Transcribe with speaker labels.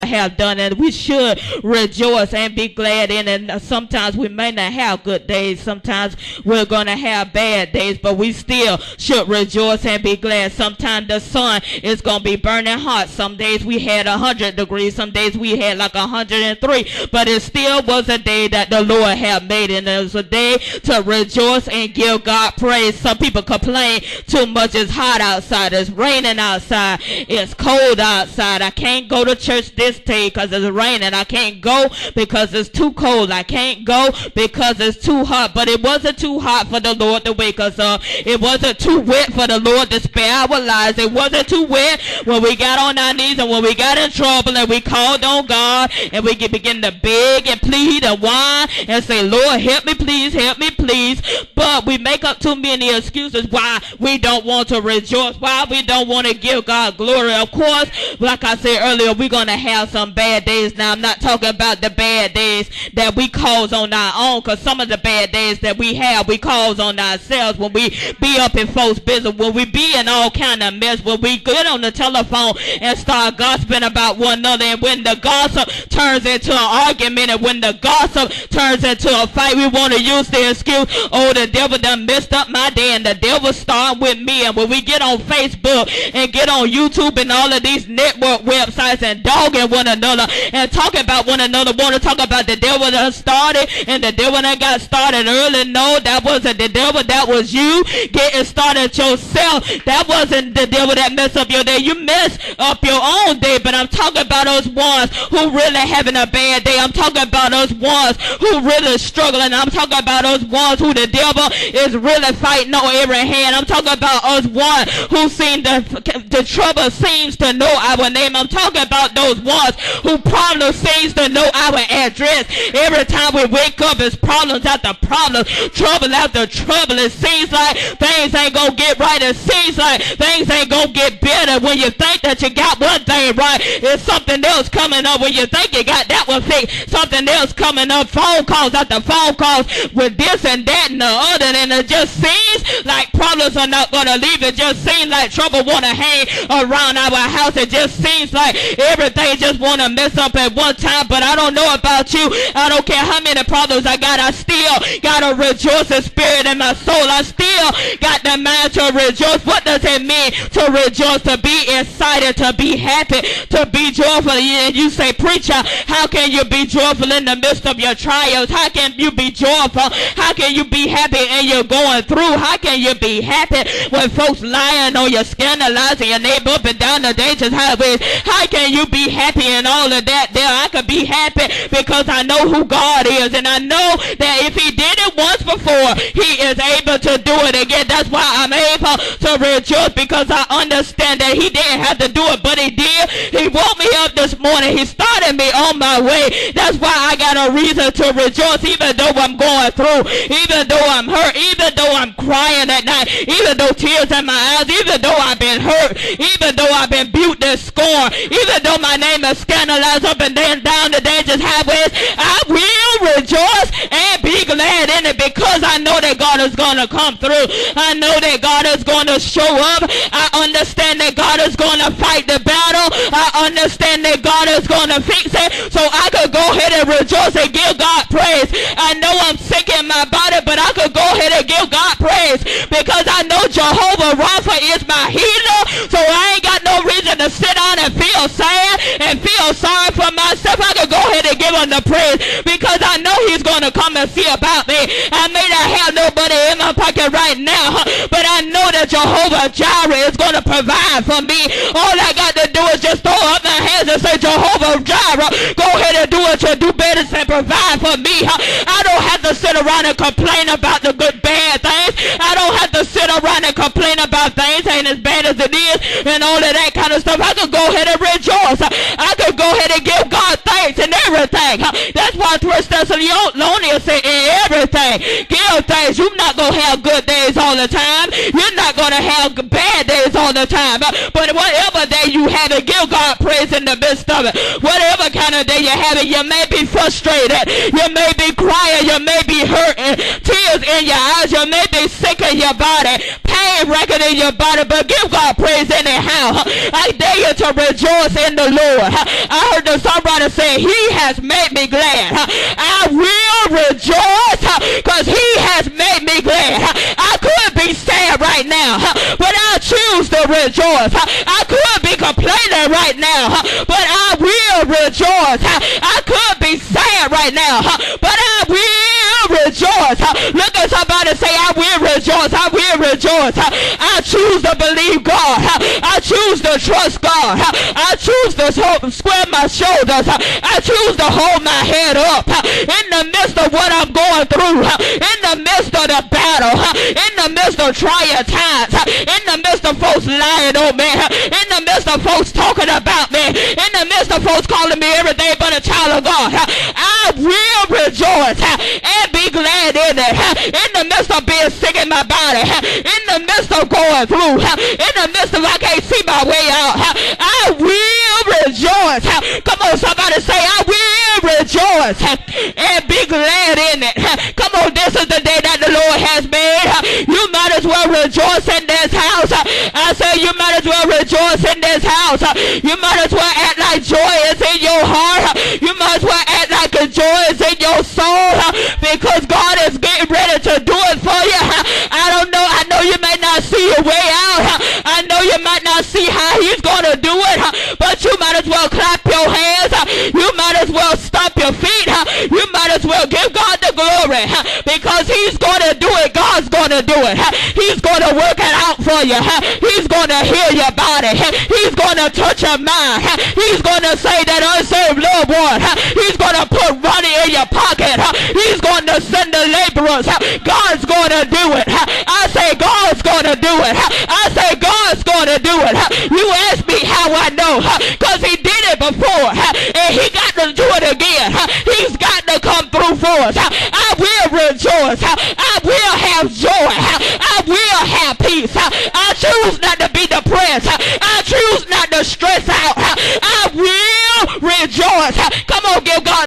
Speaker 1: have done, and we should rejoice and be glad in it. And sometimes we may not have good days. Sometimes we're going to have bad days, but we still should rejoice and be glad. Sometimes the sun is going to be burning hot. Some days we had 100 degrees. Some days we had like 103, but it still was a day that the Lord had made, and it was a day to rejoice and give God praise. Some people complain too much. It's hot outside. It's raining outside. It's cold outside. I can't go to church this day because it's raining. I can't go because it's too cold. I can't go because it's too hot. But it wasn't too hot for the Lord to wake us up. It wasn't too wet for the Lord to spare our lives. It wasn't too wet when we got on our knees and when we got in trouble and we called on God and we begin to beg and plead and whine and say, Lord, help me please, help me please. But we make up too many excuses why we don't want to rejoice, why we don't want to give God glory. Of course, like I said earlier, we're going to have some bad days. Now, I'm not talking about the bad days that we cause on our own, because some of the bad days that we have, we cause on ourselves when we be up in folks' business, when we be in all kind of mess, when we get on the telephone and start gossiping about one another, and when the gossip turns into an argument, and when the gossip turns into a fight, we want to use the excuse, oh, the devil done messed up my day, and the devil started with me. And when we get on Facebook and get on YouTube and all of these network websites and dogging one another and talking about one another, want to talk about the devil that started and the devil that got started early. No, that wasn't the devil. That was you getting started yourself. That wasn't the devil that messed up your day. You messed up your own day. But I'm talking about those ones who really having a bad day. I'm talking about those ones who really struggling. I'm talking about those ones who the devil is really fighting on every hand. I'm talking about us one who seen the trouble seems to know our name. I'm talking about those ones who problem seems to know our address. Every time we wake up, it's problems after problems, trouble after trouble. It seems like things ain't gonna get right. It seems like things ain't gonna get better. When you think that you got one thing right, it's something else coming up. When you think you got that one fixed, something else coming up. Phone calls after phone calls with this and that and the other, and it just seems like problems are not gonna leave. It just seems like trouble wanna hang around our house. It just seems like everything just wanna mess up at one time. But I don't know about you. I don't care how many problems I got. I still got a rejoicing spirit in my soul. I still got the mind to rejoice. What does it mean to rejoice? To be excited, to be happy, to be joyful. And you say, preacher, how can you be joyful in the midst of your trials? How can you be joyful? How can you be happy and you're going through? How can you be happy when folks lying on you, scandalizing your neighbor up and down the dangerous highways? How can you be happy in all of that? There, I could be happy because I know who God is, and I know that if he did it once before, he is able to do it again. That's why I'm able to rejoice, because I understand that he didn't have to do it, but he did. He woke me up this morning. He started me on my way. That's why I got a reason to rejoice, even though I'm going through, even though I'm hurt, even though I'm crying at night, even though tears in my eyes, even though I've been hurt, even though I've been built and scorned, even though my name is scandalized up and down the dangerous highways, I will rejoice and be glad in it, because I know that God is going to come through. I know that God is going to show up. I understand that God is going to fight the battle. I understand that God is going to fix it, so I could go ahead and rejoice and give God praise. I know I'm sick in my body, but I could go ahead and give God praise, because I know Jehovah Rapha is my healer. So I ain't got no reason to sit down and feel sad and feel sorry for myself. I could go ahead and give him the praise, because I know he's going to come and see about me. I may not have nobody in my pocket right now, but I know that Jehovah Jireh is going to provide for me. All I got to do is just throw up my hands and say, Jehovah Jireh, go ahead and do what you do better and provide for me. I don't have to sit around and complain about the good bad things. I don't have to sit around and complain about things ain't as bad as it is and all of that kind of stuff. I could go ahead and rejoice. I could go ahead and give God thanks and everything. That's why 1 Thessalonians say in everything, give thanks. You're not going to have good days all the time. You're not going to have bad days all the time. But whatever day you have it, give God praise in the midst of it. Whatever kind of day you have it, you may be frustrated. You may be crying. You may be be hurting, tears in your eyes, you may be sick in your body, pain racking in your body, but give God praise anyhow. I dare you to rejoice in the Lord. I heard the songwriter say, he has made me glad. I will rejoice because he has made me glad. I could be sad right now, but I choose to rejoice. I could be complaining right now, but I will rejoice. I could be sad right now, but I will rejoice. Look at somebody, say, I will rejoice. I will rejoice. I choose to believe God. I choose to trust God. I choose to square my shoulders. I choose to hold my head up in the midst of what I'm going through, in the midst of the battle, in the midst of trying times, in the midst of folks lying on me, in the midst of folks talking about me, in the midst of folks calling me everything but a child of God. I will rejoice and be glad in it. In the midst of being sick in my body, in the midst of going through, in the midst of I can't see my way out, I will rejoice. Come on, somebody say, I will rejoice and be glad in it. Come on, this is the day that the Lord has made. You might as well rejoice in this house. I say you might as well rejoice in this house. You might as well act like joy is in your heart. You might as well act like a joy is in your soul, because God is getting ready to do it for you. I don't know. I know you may not see your way out. I know you might not see how he's going to do it, but you might as well clap your hands. You might as well stomp your feet. You might as well give God the glory, because he's going to do it. God's going to do it. He's going to work it out for you. He's going to heal your body. He's going to touch your mind. He's going to say that unsaved loved one. He's going to put money in your pocket. He's going to send the laborers. God's going to do it. I say God's going to do it. I say God's going to do it. You ask me how I know, because he did it before, and he got to do it again. He's got to come through for us. I will rejoice. I will have joy. I will have peace. I choose not to be depressed. I choose not to